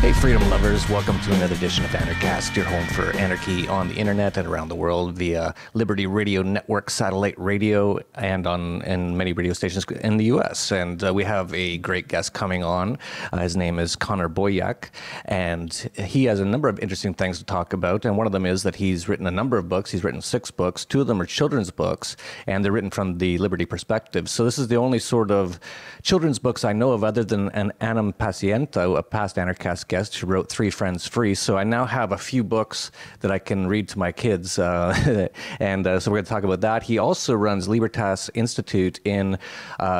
Hey, freedom lovers, welcome to another edition of Anarchast, your home for anarchy on the internet and around the world via Liberty Radio Network, satellite radio, and in many radio stations in the U.S. And we have a great guest coming on. His name is Boyack, and he has a number of interesting things to talk about. And one of them is that he's written a number of books. He's written 6 books. 2 of them are children's books, and they're written from the liberty perspective. So this is the only sort of children's books I know of other than an Bastiat, a past Anarchast guest who wrote 3 Friends Free. So I now have a few books that I can read to my kids. So we're going to talk about that. He also runs Libertas Institute in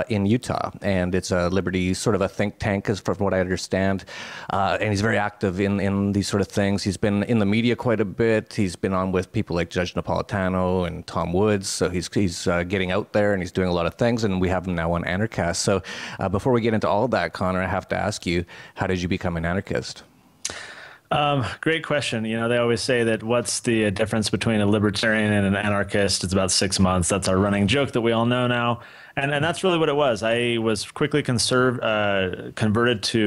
Utah, and it's a liberty sort of a think tank, as from what I understand. And he's very active in these sort of things. He's been in the media quite a bit. He's been on with people like Judge Napolitano and Tom Woods. So he's getting out there and he's doing a lot of things. And we have him now on Anarchast. So before we get into all that, Connor, I have to ask you, how did you become an anarchist? Great question. You know, they always say that what's the difference between a libertarian and an anarchist? It's about 6 months. That's our running joke that we all know now. And that's really what it was. I was quickly converted to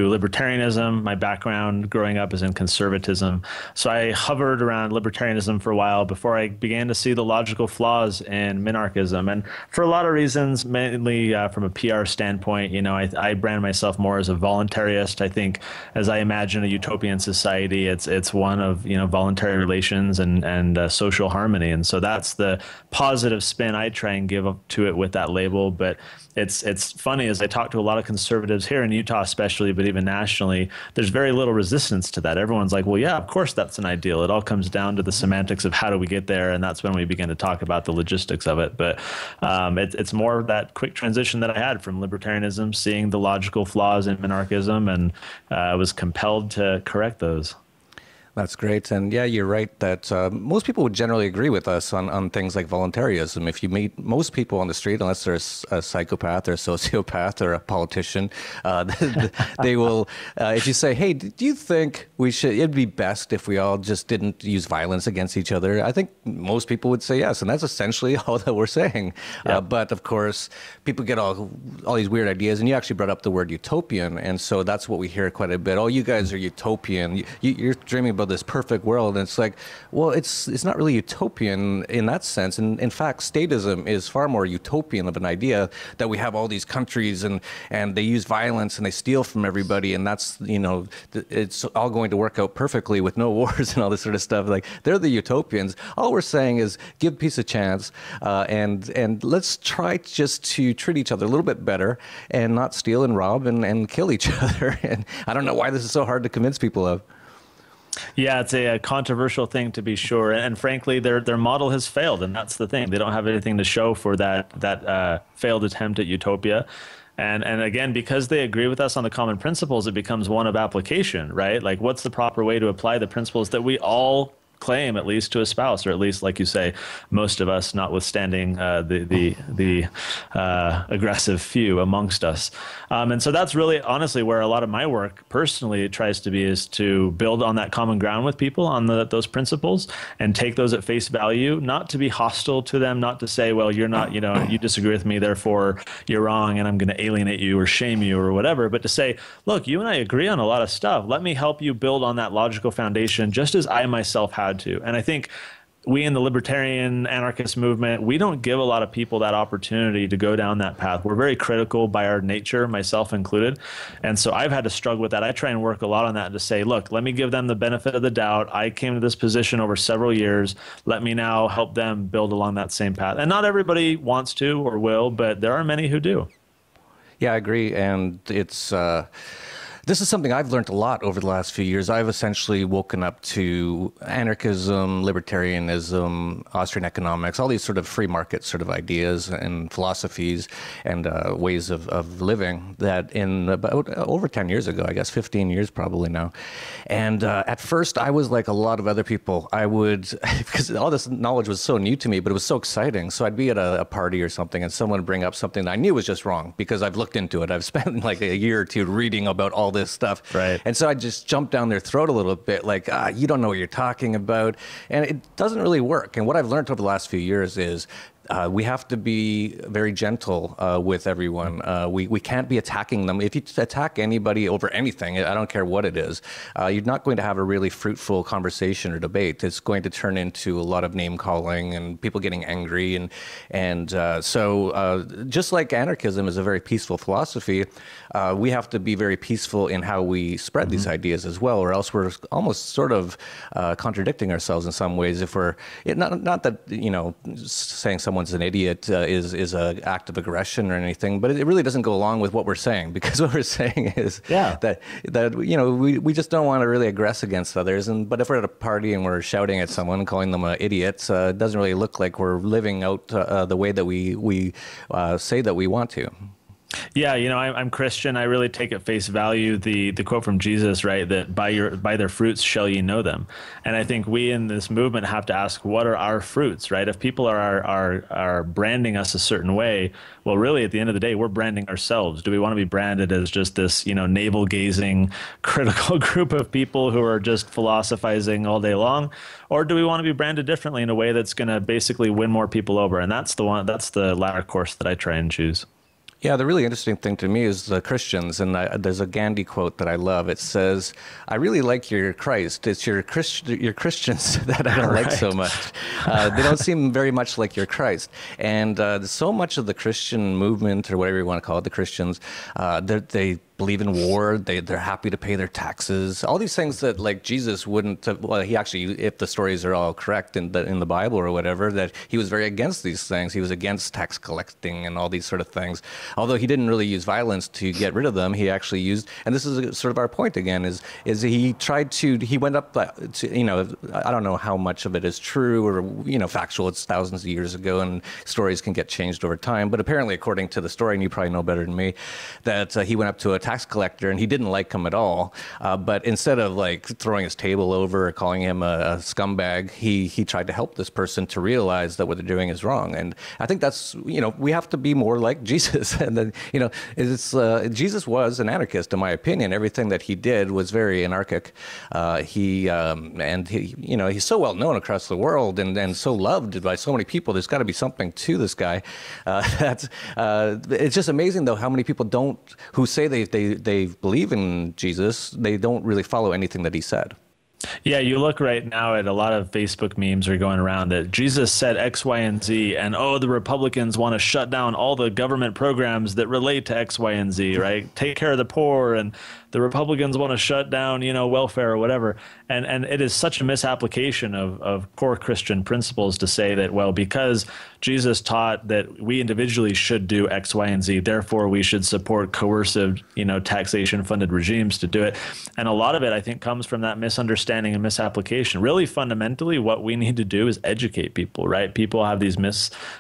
libertarianism. My background growing up is in conservatism. So I hovered around libertarianism for a while before I began to see the logical flaws in minarchism. And for a lot of reasons, mainly from a PR standpoint, you know, I brand myself more as a voluntarist. I think as I imagine a utopian society, it's one of, you know, voluntary relations and social harmony. And so that's the positive spin I try and give to it with that label. But it's funny, as I talk to a lot of conservatives here in Utah especially, but even nationally, there's very little resistance to that. Everyone's like, well, yeah, of course that's an ideal. It all comes down to the semantics of how do we get there, and that's when we begin to talk about the logistics of it. But it's more of that quick transition that I had from libertarianism, seeing the logical flaws in minarchism, and I was compelled to correct those. That's great. And yeah, you're right that most people would generally agree with us on things like voluntarism. If you meet most people on the street, unless they're a psychopath or a sociopath or a politician, they will, if you say, hey, do you think it'd be best if we all just didn't use violence against each other? I think most people would say yes. And that's essentially all that we're saying. Yep. But of course, people get all these weird ideas. And you actually brought up the word utopian. And so that's what we hear quite a bit. Oh, you guys are utopian. You're dreaming about this perfect world, and it's like, well, it's not really utopian in that sense. And in fact, statism is far more utopian of an idea, that we have all these countries and they use violence and they steal from everybody, and that's, you know, it's all going to work out perfectly with no wars and all this sort of stuff. Like, they're the utopians. All we're saying is give peace a chance, and let's try just to treat each other a little bit better and not steal and rob and kill each other. And I don't know why this is so hard to convince people of. Yeah, it's a controversial thing, to be sure, and frankly, their model has failed, and that's the thing. They don't have anything to show for that failed attempt at utopia. And again, because they agree with us on the common principles, it becomes one of application, right? Like, what's the proper way to apply the principles that we all claim at least to espouse, or at least, like you say, most of us, notwithstanding the aggressive few amongst us. And so that's really honestly where a lot of my work personally tries to be, is to build on that common ground with people on those principles and take those at face value, not to be hostile to them, not to say, well, you're not, you know, you disagree with me, therefore you're wrong and I'm going to alienate you or shame you or whatever, but to say, look, you and I agree on a lot of stuff. Let me help you build on that logical foundation, just as I myself have to. And I think we in the libertarian anarchist movement, we don't give a lot of people that opportunity to go down that path. We're very critical by our nature, myself included. And so I've had to struggle with that. I try and work a lot on that to say, look, let me give them the benefit of the doubt. I came to this position over several years. Let me now help them build along that same path. And not everybody wants to or will, but there are many who do. Yeah, I agree. And it's... This is something I've learned a lot over the last few years. I've essentially woken up to anarchism, libertarianism, Austrian economics, all these sort of free market sort of ideas and philosophies and ways of living that in about over 10 years ago, I guess 15 years probably now. And at first I was like a lot of other people. I would, because all this knowledge was so new to me, but it was so exciting. So I'd be at a party or something and someone would bring up something that I knew was just wrong because I've looked into it. I've spent like a year or two reading about all this stuff. Right. And so I just jumped down their throat a little bit, like, you don't know what you're talking about. And it doesn't really work. And what I've learned over the last few years is we have to be very gentle with everyone. We can't be attacking them. If you attack anybody over anything, I don't care what it is, you're not going to have a really fruitful conversation or debate. It's going to turn into a lot of name calling and people getting angry. So just like anarchism is a very peaceful philosophy, we have to be very peaceful in how we spread these ideas as well, or else we're almost sort of contradicting ourselves in some ways. If we're not that, you know, saying someone's an idiot is an act of aggression or anything, but it really doesn't go along with what we're saying, because what we're saying is that you know, we just don't want to really aggress against others. But if we're at a party and we're shouting at someone and calling them an idiot, it doesn't really look like we're living out the way that we say that we want to. Yeah, you know, I'm Christian. I really take at face value the quote from Jesus, right? That by their fruits shall ye know them. And I think we in this movement have to ask, what are our fruits, right? If people are branding us a certain way, well, really at the end of the day, we're branding ourselves. Do we want to be branded as just this, you know, navel gazing, critical group of people who are just philosophizing all day long, or do we want to be branded differently in a way that's going to basically win more people over? And that's the latter course that I try and choose. Yeah, the really interesting thing to me is the Christians, and there's a Gandhi quote that I love. It says, "I really like your Christ. It's your Christians that I don't like so much. They don't seem very much like your Christ." And so much of the Christian movement, or whatever you want to call it, the Christians, they believe in war. They're happy to pay their taxes. All these things that, like, Jesus wouldn't. Well, he actually, if the stories are all correct in the Bible or whatever, that he was very against these things. He was against tax collecting and all these sort of things. Although he didn't really use violence to get rid of them, he actually used. And this is sort of our point again: is he tried to. He went up to, you know, I don't know how much of it is true or, you know, factual. It's thousands of years ago, and stories can get changed over time. But apparently, according to the story, and you probably know better than me, that he went up to a tax collector and he didn't like him at all, but instead of like throwing his table over or calling him a scumbag, he tried to help this person to realize that what they're doing is wrong. And I think that's, you know, we have to be more like Jesus. And then, you know, Jesus was an anarchist, in my opinion. Everything that he did was very anarchic. He you know, he's so well known across the world and so loved by so many people. There's got to be something to this guy. It's just amazing though how many people who say they believe in Jesus, they don't really follow anything that he said. Yeah, you look right now at a lot of Facebook memes are going around that Jesus said X, Y, and Z, and the Republicans want to shut down all the government programs that relate to X, Y, and Z, right? Take care of the poor, and the Republicans want to shut down, you know, welfare or whatever. And it is such a misapplication of core Christian principles to say that, well, because Jesus taught that we individually should do X, Y, and Z, therefore we should support coercive, you know, taxation funded regimes to do it. And a lot of it, I think, comes from that misunderstanding and misapplication. Really, fundamentally, what we need to do is educate people, right? People have these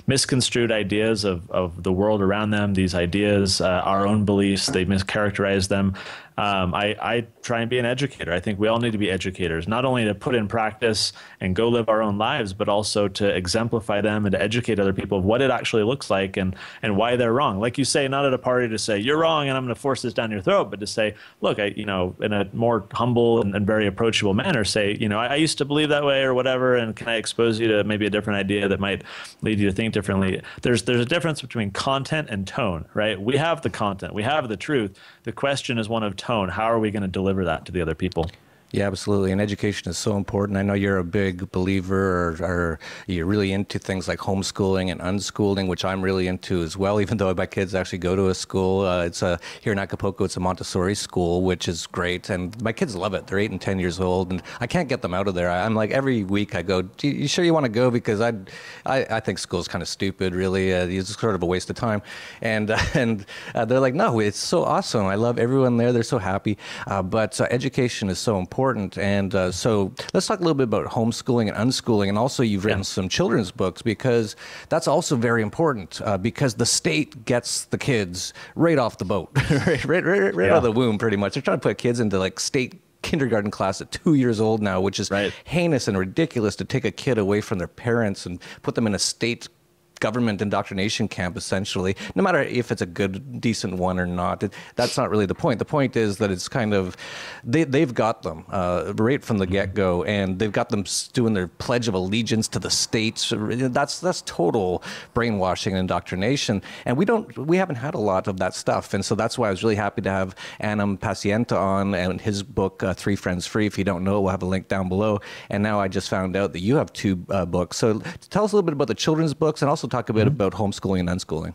misconstrued ideas of the world around them, these ideas, our own beliefs, they mischaracterize them. I try and be an educator. I think we all need to be educators, not only to put in practice and go live our own lives, but also to exemplify them and to educate other people of what it actually looks like and why they're wrong. Like you say, not at a party to say, you're wrong and I'm going to force this down your throat, but to say, look, you know, in a more humble and very approachable manner, say, you know, I used to believe that way or whatever, and can I expose you to maybe a different idea that might lead you to think differently? There's a difference between content and tone, right? We have the content, we have the truth. The question is one of tone. How are we going to deliver that to the other people? Yeah, absolutely. And education is so important. I know you're a big believer or you're really into things like homeschooling and unschooling, which I'm really into as well, even though my kids actually go to a school. Here in Acapulco, it's a Montessori school, which is great. And my kids love it. They're 8 and 10 years old, and I can't get them out of there. I'm like, every week I go, you sure you want to go? Because I think school's kind of stupid, really. It's sort of a waste of time. And they're like, no, it's so awesome. I love everyone there. They're so happy. But education is so important. And so let's talk a little bit about homeschooling and unschooling. And also you've written some children's books, because that's also very important, because the state gets the kids right off the boat, right out of the womb, pretty much. They're trying to put kids into like state kindergarten class at 2 years old now, which is heinous and ridiculous to take a kid away from their parents and put them in a state government indoctrination camp, essentially, no matter if it's a good, decent one or not. That's not really the point. The point is that it's kind of, they've got them right from the get-go, and they've got them doing their Pledge of Allegiance to the states. That's total brainwashing and indoctrination, and we haven't had a lot of that stuff. And so that's why I was really happy to have Bastiat on, and his book, Three Friends Free. If you don't know, we'll have a link down below. And now I just found out that you have two books. So tell us a little bit about the children's books, and also talk a bit about homeschooling and unschooling.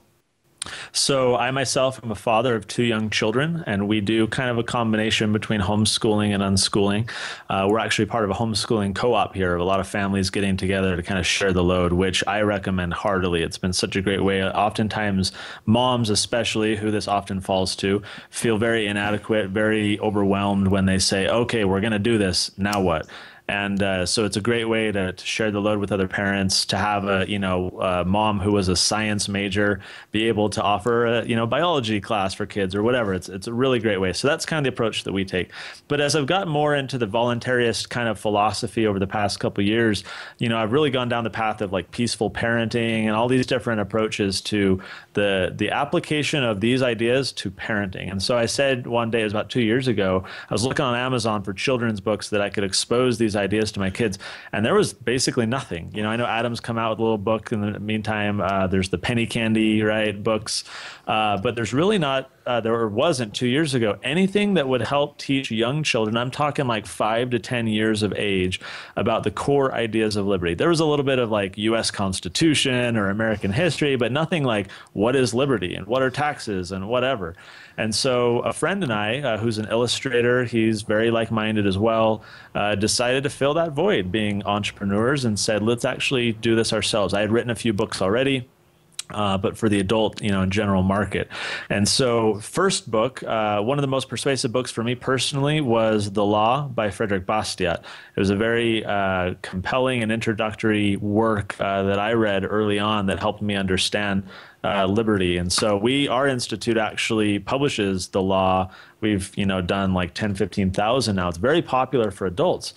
So I myself am a father of two young children, and we do kind of a combination between homeschooling and unschooling. We're actually part of a homeschooling co-op here of a lot of families getting together to kind of share the load, which I recommend heartily. It's been such a great way. Oftentimes, moms especially, who this often falls to, feel very inadequate, very overwhelmed when they say, okay, we're going to do this, now what? And so it's a great way to share the load with other parents, to have a mom who was a science major be able to offer a biology class for kids or whatever. It's a really great way. So that's kind of the approach that we take. But as I've gotten more into the voluntarist kind of philosophy over the past couple of years, I've really gone down the path of like peaceful parenting and all these different approaches to the application of these ideas to parenting. And so I said one day, it was about 2 years ago, I was looking on Amazon for children's books that I could expose these ideas to my kids, and there was basically nothing. I know Adam's come out with a little book in the meantime. There's the penny candy, right, books, but there's really not, there wasn't 2 years ago, anything that would help teach young children, I'm talking like 5 to 10 years of age, about the core ideas of liberty. There was a little bit of like U.S. Constitution or American history, but nothing like what is liberty and what are taxes and whatever. And so a friend and I, who's an illustrator, he's very like-minded as well, decided to fill that void being entrepreneurs and said, let's actually do this ourselves. I had written a few books already, but for the adult, and general market. And so first book, one of the most persuasive books for me personally was The Law by Frederick Bastiat. It was a very compelling and introductory work that I read early on that helped me understand liberty. And so our institute actually publishes The Law. We've, done like 10, 15,000 now. It's very popular for adults.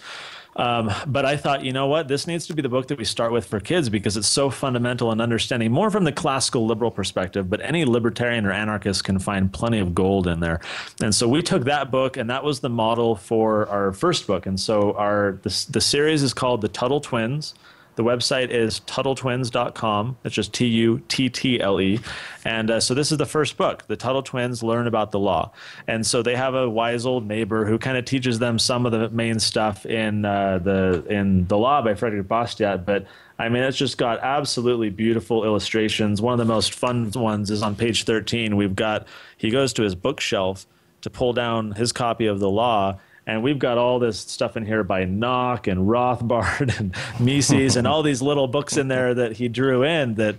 But I thought, what, this needs to be the book that we start with for kids, because it's so fundamental in understanding more from the classical liberal perspective, but any libertarian or anarchist can find plenty of gold in there. And so we took that book, and that was the model for our first book. And so the series is called The Tuttle Twins. The website is tuttletwins.com. It's just Tuttle. And so this is the first book. The Tuttle Twins learn about the law. And so they have a wise old neighbor who kind of teaches them some of the main stuff in the Law by Frederick Bastiat. But I mean, it's just got absolutely beautiful illustrations. One of the most fun ones is on page 13. He goes to his bookshelf to pull down his copy of the Law, and we've got all this stuff in here by Knock and Rothbard and Mises and all these little books in there that he drew in that,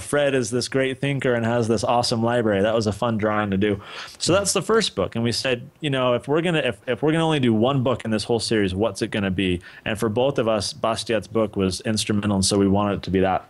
Fred is this great thinker and has this awesome library. That was a fun drawing to do. So that's the first book. And we said, if we're gonna only do one book in this whole series, what's it gonna be? And for both of us, Bastiat's book was instrumental, and so we wanted it to be that.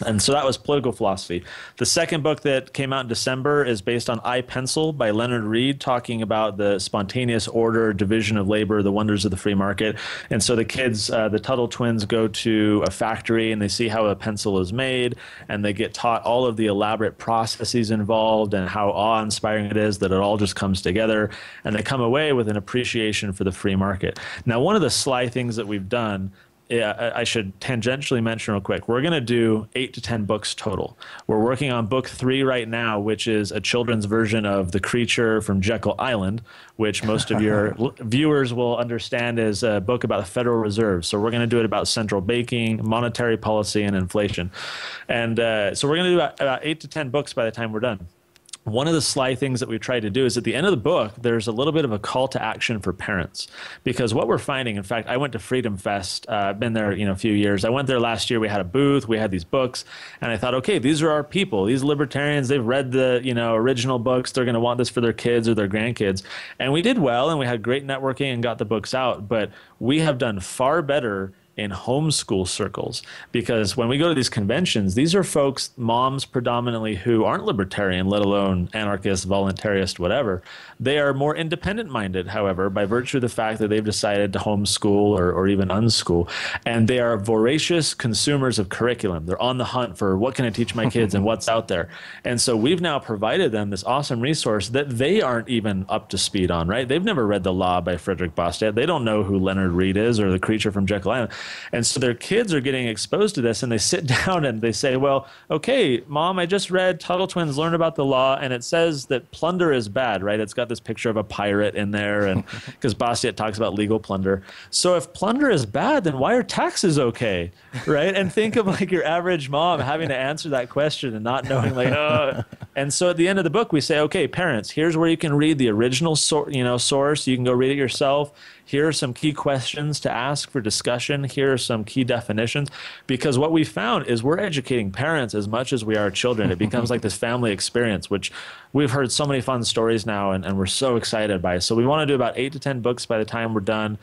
And so that was political philosophy. The second book that came out in December is based on I, Pencil by Leonard Read, talking about the spontaneous order, division of labor, the wonders of the free market. And so the kids, the Tuttle twins, go to a factory and they see how a pencil is made, and they get taught all of the elaborate processes involved and how awe-inspiring it is that it all just comes together. And they come away with an appreciation for the free market. Now, one of the sly things that we've done, I should tangentially mention real quick, we're going to do 8 to 10 books total. We're working on book 3 right now, which is a children's version of The Creature from Jekyll Island, which most of your viewers will understand is a book about the Federal Reserve. So we're going to do it about central banking, monetary policy, and inflation. And so we're going to do about 8 to 10 books by the time we're done. One of the sly things that we tried to do is at the end of the book, there's a little bit of a call to action for parents, because what we're finding, in fact, I went to Freedom Fest. I've been there, a few years. I went there last year. We had a booth. We had these books, and I thought, okay, these are our people. These libertarians, they've read the, original books. They're going to want this for their kids or their grandkids. And we did well, and we had great networking and got the books out. But we have done far better in homeschool circles, because when we go to these conventions, these are folks, moms predominantly, who aren't libertarian, let alone anarchist, voluntarist, whatever. They are more independent minded, however, by virtue of the fact that they've decided to homeschool or even unschool. And they are voracious consumers of curriculum. They're on the hunt for what can I teach my kids and what's out there. And so we've now provided them this awesome resource that they aren't even up to speed on, right? They've never read The Law by Frederick Bastiat. They don't know who Leonard Reed is or The Creature from Jekyll Island. And so their kids are getting exposed to this, and they sit down and they say, well, okay, Mom, I just read Tuttle Twins Learn About the Law, and it says that plunder is bad, right? It's got this picture of a pirate in there, and because Bastiat talks about legal plunder. So if plunder is bad, then why are taxes okay, right? And think of like your average mom having to answer that question and not knowing, like, And so at the end of the book, we say, okay, parents, here's where you can read the original source. You can go read it yourself. Here are some key questions to ask for discussion. Here are some key definitions. Because what we found is we're educating parents as much as we are children. It becomes like this family experience, which we've heard so many fun stories now, and we're so excited by it. So we want to do about 8 to 10 books by the time we're done.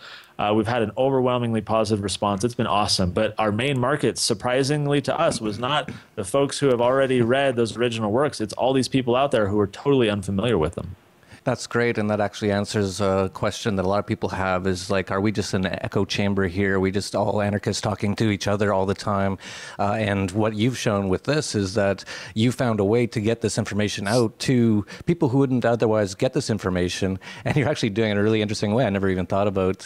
We've had an overwhelmingly positive response. It's been awesome. But our main market, surprisingly to us, was not the folks who have already read those original works. It's all these people out there who are totally unfamiliar with them. That's great, and that actually answers a question that a lot of people have, is like, are we just in an echo chamber here? Are we just all anarchists talking to each other all the time? And what you've shown with this is that you found a way to get this information out to people who wouldn't otherwise get this information, and you're actually doing it in a really interesting way. I never even thought about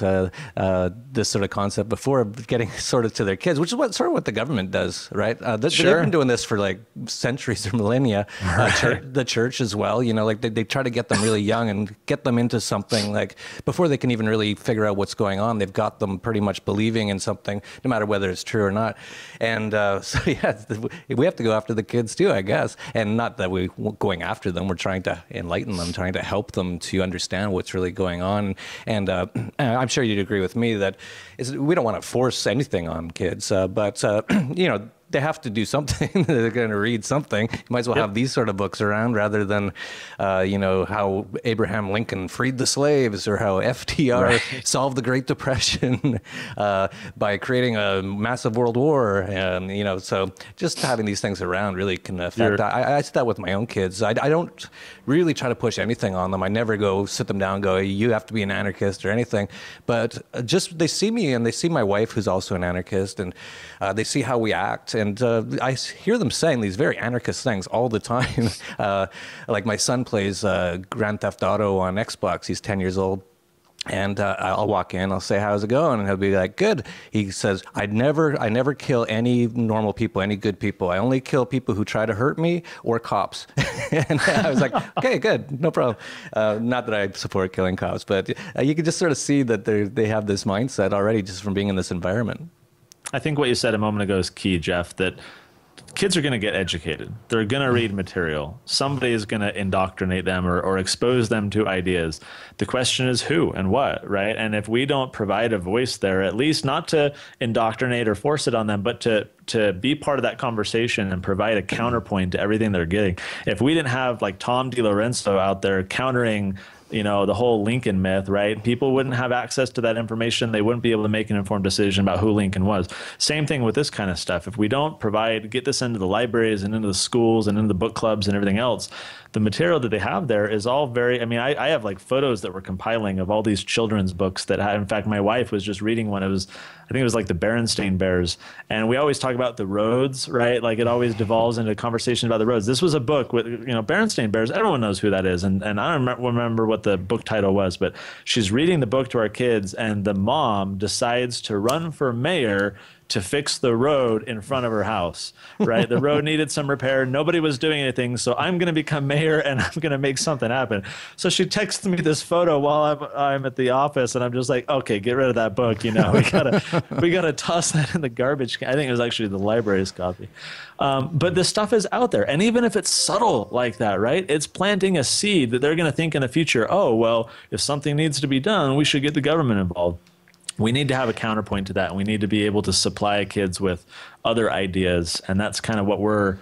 this sort of concept before, of getting sort of to their kids, which is what the government does, right? They've been doing this for like centuries or millennia. Right. The church as well, like they try to get them really young and get them into something, like before they can even really figure out what's going on, they've got them pretty much believing in something, no matter whether it's true or not. And so yeah, we have to go after the kids too, I guess. And not that we're going after them, we're trying to enlighten them, trying to help them to understand what's really going on. And I'm sure you'd agree with me that we don't want to force anything on kids, but they have to do something. They're going to read something. You might as well have these sort of books around, rather than, how Abraham Lincoln freed the slaves, or how FDR solved the Great Depression by creating a massive world war. And, so just having these things around really can affect. I see that with my own kids. I don't really try to push anything on them. I never go sit them down and go, you have to be an anarchist or anything. But just they see me, and they see my wife, who's also an anarchist, and they see how we act. And I hear them saying these very anarchist things all the time. Like my son plays Grand Theft Auto on Xbox. He's 10 years old. And I'll walk in, I'll say, how's it going? And he'll be like, good. He says, I never kill any normal people, any good people. I only kill people who try to hurt me or cops. And I was like, okay, good, no problem. Not that I support killing cops, but you can just sort of see that they have this mindset already just from being in this environment. I think what you said a moment ago is key, Jeff, that kids are going to get educated. They're going to read material. Somebody is going to indoctrinate them or expose them to ideas. The question is who and what, right? And if we don't provide a voice there, at least not to indoctrinate or force it on them, but to be part of that conversation and provide a counterpoint to everything they're getting. If we didn't have like Tom DiLorenzo out there countering the whole Lincoln myth, right? People wouldn't have access to that information. They wouldn't be able to make an informed decision about who Lincoln was. Same thing with this kind of stuff. If we don't get this into the libraries and into the schools and into the book clubs and everything else, the material that they have there is all very, I have like photos that we're compiling of all these children's books that in fact, my wife was just reading one. I think it was like the Berenstain Bears. And we always talk about the roads, right? Like it always devolves into a conversation about the roads. This was a book with, Berenstain Bears. Everyone knows who that is. And I don't remember what the book title was, but she's reading the book to our kids, and the mom decides to run for mayor to fix the road in front of her house, right? The road needed some repair. Nobody was doing anything. So I'm going to become mayor and I'm going to make something happen. So she texts me this photo while I'm at the office, and I'm just like, okay, get rid of that book. We gotta toss that in the garbage can. I think it was actually the library's copy. But this stuff is out there. And even if it's subtle like that, right? It's planting a seed that they're going to think in the future, oh, well, if something needs to be done, we should get the government involved. We need to have a counterpoint to that, and we need to be able to supply kids with other ideas, and that's kind of what we're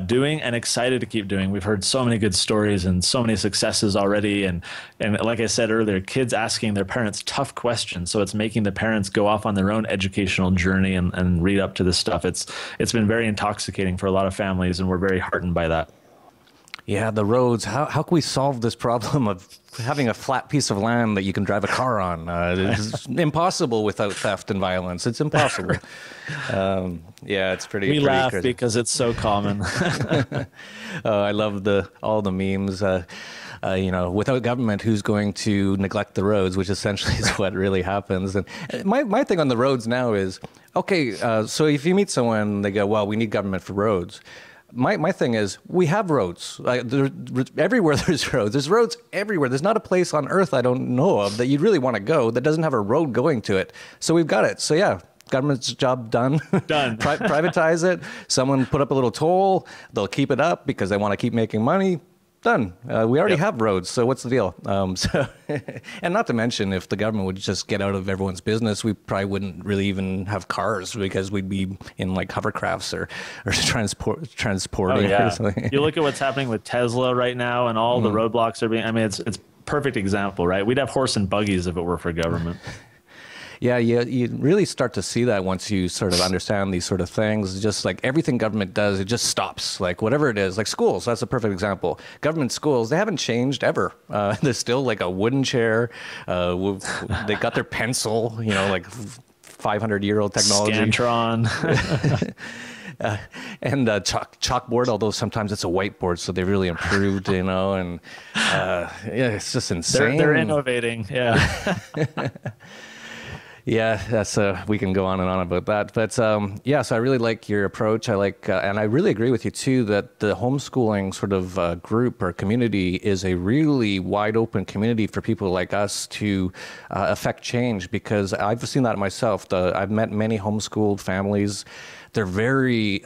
doing and excited to keep doing. We've heard so many good stories and so many successes already. And like I said earlier, kids asking their parents tough questions. So it's making the parents go off on their own educational journey and read up to this stuff. It's been very intoxicating for a lot of families, and we're very heartened by that. Yeah, the roads. How can we solve this problem of having a flat piece of land that you can drive a car on? It's impossible without theft and violence. It's impossible. Yeah, it's pretty. We laugh crazy. because it's so common. I love all the memes. Without government, who's going to neglect the roads, which essentially is what really happens. And my thing on the roads now is, okay, so if you meet someone, they go, well, we need government for roads. My thing is, we have roads. Everywhere there's roads. There's roads everywhere. There's not a place on earth I don't know of that you'd really want to go that doesn't have a road going to it. So we've got it. So yeah, government's job done. Done. Privatize it. Someone put up a little toll. They'll keep it up because they want to keep making money. Done. We already have roads, so what's the deal? And not to mention, if the government would just get out of everyone's business, we probably wouldn't really even have cars because we'd be in like hovercrafts or transporting. Oh, yeah. Or something. You look at what's happening with Tesla right now, and all the roadblocks are being. I mean, it's perfect example, right? We'd have horse and buggies if it were for government. Yeah, you really start to see that once you sort of understand these sort of things. Just like everything government does, it just stops. Like whatever it is, like schools, that's a perfect example. Government schools, they haven't changed ever. There's still like a wooden chair. They got their pencil, like 500-year-old technology. Scantron. And chalkboard, although sometimes it's a whiteboard, so they've really improved, and yeah, it's just insane. They're innovating, yeah. Yeah, that's we can go on and on about that, but yeah. So I really like your approach. I like, and I really agree with you too that the homeschooling sort of group or community is a really wide open community for people like us to affect change. Because I've seen that myself. I've met many homeschooled families. They're very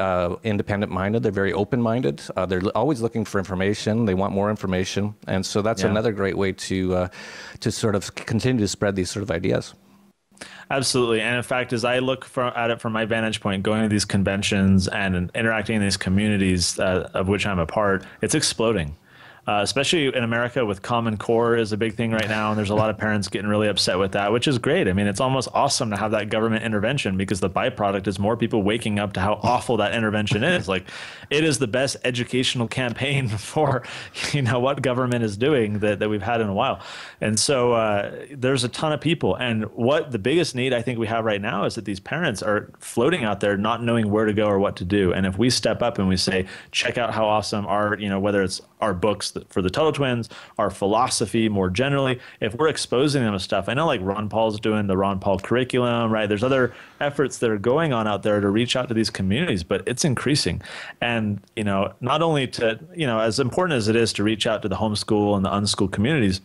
independent minded. They're very open minded. They're always looking for information. They want more information, and so that's another great way to sort of continue to spread these sort of ideas. Absolutely. And in fact, as I look at it from my vantage point, going to these conventions and interacting in these communities of which I'm a part, it's exploding. Especially in America with Common Core is a big thing right now. And there's a lot of parents getting really upset with that, which is great. I mean, it's almost awesome to have that government intervention because the byproduct is more people waking up to how awful that intervention is. Like, it is the best educational campaign for, what government is doing that we've had in a while. And so there's a ton of people. And what the biggest need I think we have right now is that these parents are floating out there not knowing where to go or what to do. And if we step up and we say, check out how awesome our, whether it's our books for the Tuttle twins, our philosophy more generally, if we're exposing them to stuff, I know like Ron Paul's doing the Ron Paul curriculum, right? There's other efforts that are going on out there to reach out to these communities, but it's increasing. And, not only to, as important as it is to reach out to the homeschool and the unschooled communities,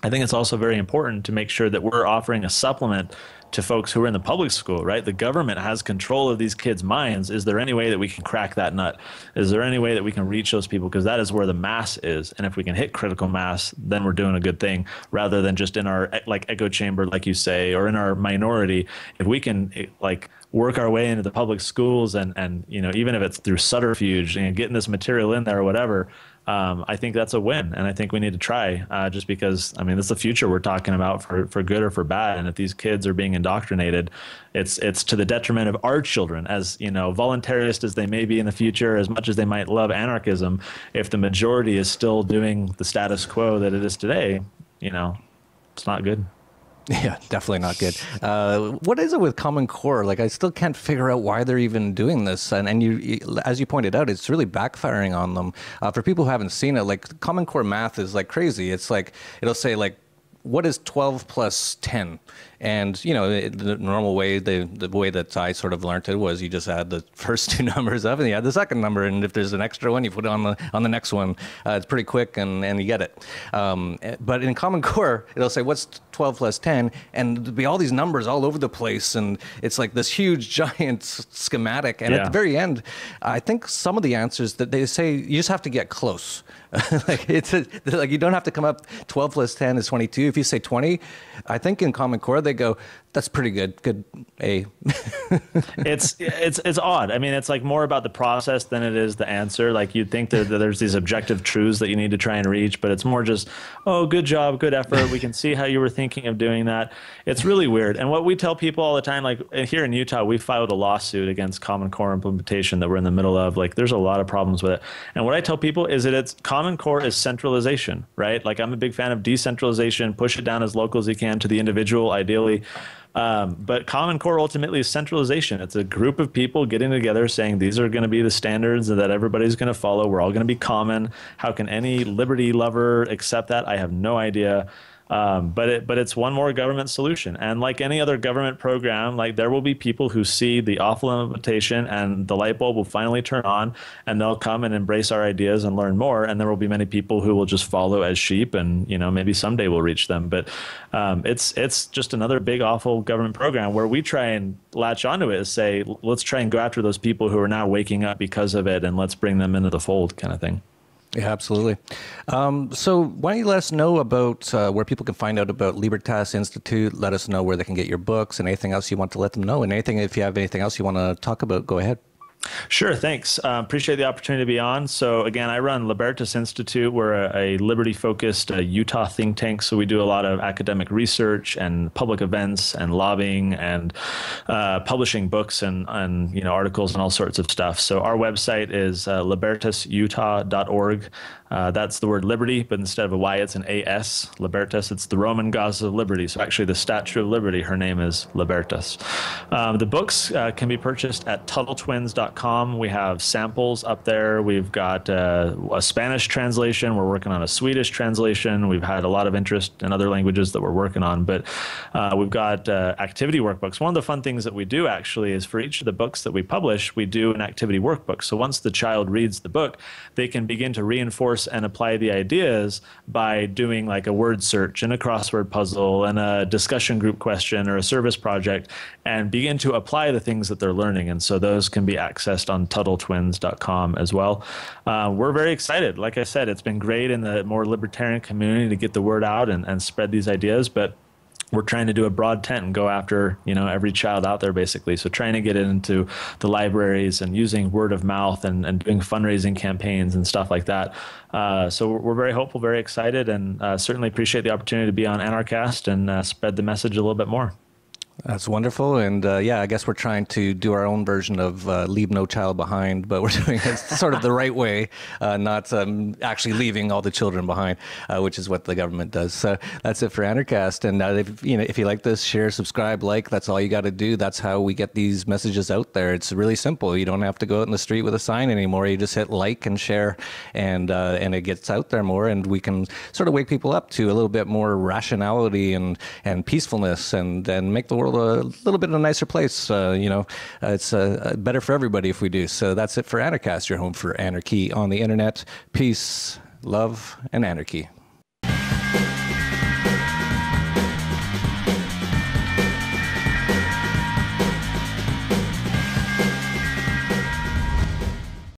I think it's also very important to make sure that we're offering a supplement to folks who are in the public school, right? The government has control of these kids' minds. Is there any way that we can crack that nut? Is there any way that we can reach those people? Because that is where the mass is. And if we can hit critical mass, then we're doing a good thing rather than just in our like echo chamber, like you say, or in our minority. If we can work our way into the public schools and even if it's through subterfuge and getting this material in there or whatever, I think that's a win. And I think we need to try just because, that's the future we're talking about for good or for bad. And if these kids are being indoctrinated, it's to the detriment of our children, as, voluntarist as they may be in the future, as much as they might love anarchism. If the majority is still doing the status quo that it is today, it's not good. Yeah, definitely not good. What is it with Common Core? Like, I still can't figure out why they're even doing this. And you, as you pointed out, it's really backfiring on them. For people who haven't seen it, like Common Core math is like crazy. It's like, it'll say like, what is 12 plus 10? And, the normal way, the way that I sort of learned it was you just add the first two numbers up and you add the second number. And if there's an extra one, you put it on the next one. It's pretty quick and you get it. But in Common Core, it'll say, what's 12 plus 10? And there'll be all these numbers all over the place. And it's like this huge, giant schematic. And at the very end, I think some of the answers that they say, you just have to get close. Like you don't have to come up 12 plus 10 is 22. If you say 20, I think in Common Core, they go That's pretty good. Good A. It's odd. I mean, it's like more about the process than it is the answer. Like you'd think that there's these objective truths that you need to try and reach, but it's more just, oh, good job, good effort. We can see how you were thinking of doing that. It's really weird. And what we tell people all the time, like here in Utah, we filed a lawsuit against Common Core implementation that we're in the middle of. Like there's a lot of problems with it. And what I tell people is that it's Common Core is centralization, right? Like I'm a big fan of decentralization, push it down as local as you can to the individual, ideally. But Common Core ultimately is centralization. It's a group of people getting together saying these are going to be the standards that everybody's going to follow. We're all going to be common. How can any liberty lover accept that? I have no idea. But it's one more government solution. And like any other government program, like there will be people who see the awful implementation and the light bulb will finally turn on and they'll come and embrace our ideas and learn more. And there will be many people who will just follow as sheep and, you know, maybe someday we'll reach them. But it's just another big, awful government program where we try and latch onto it and say, let's try and go after those people who are now waking up because of it and let's bring them into the fold kind of thing. Yeah, absolutely. So why don't you let us know about where people can find out about Libertas Institute? Let us know where they can get your books and anything else you want to let them know. And anything, if you have anything else you want to talk about, go ahead. Sure, thanks. Appreciate the opportunity to be on. So again, I run Libertas Institute. We're a liberty-focused Utah think tank. So we do a lot of academic research and public events and lobbying and publishing books and you know articles and all sorts of stuff. So our website is libertasutah.org. That's the word liberty, but instead of a Y, it's an AS. Libertas, it's the Roman goddess of liberty. So actually the Statue of Liberty, her name is Libertas. The books can be purchased at TuttleTwins.com. We have samples up there. We've got a Spanish translation. We're working on a Swedish translation. We've had a lot of interest in other languages that we're working on, but we've got activity workbooks. One of the fun things that we do actually is for each of the books that we publish, we do an activity workbook. So once the child reads the book, they can begin to reinforce and apply the ideas by doing like a word search and a crossword puzzle and a discussion group question or a service project and begin to apply the things that they're learning. And so those can be accessed on TuttleTwins.com as well. We're very excited. Like I said, it's been great in the more libertarian community to get the word out and spread these ideas, but we're trying to do a broad tent and go after, you know, every child out there basically. So trying to get it into the libraries and using word of mouth and doing fundraising campaigns and stuff like that. So we're very hopeful, very excited, and certainly appreciate the opportunity to be on Anarchast and spread the message a little bit more. That's wonderful. And yeah, I guess we're trying to do our own version of Leave No Child Behind, but we're doing it sort of the right way, not actually leaving all the children behind, which is what the government does. So that's it for Anarchast. And if you like this, share, subscribe, like, that's all you got to do. That's how we get these messages out there. It's really simple. You don't have to go out in the street with a sign anymore. You just hit like and share, and it gets out there more. And we can sort of wake people up to a little bit more rationality and peacefulness and make the world a little bit of a nicer place. It's better for everybody if we do. So that's it for Anarchast, your home for anarchy on the internet. Peace, love, and anarchy.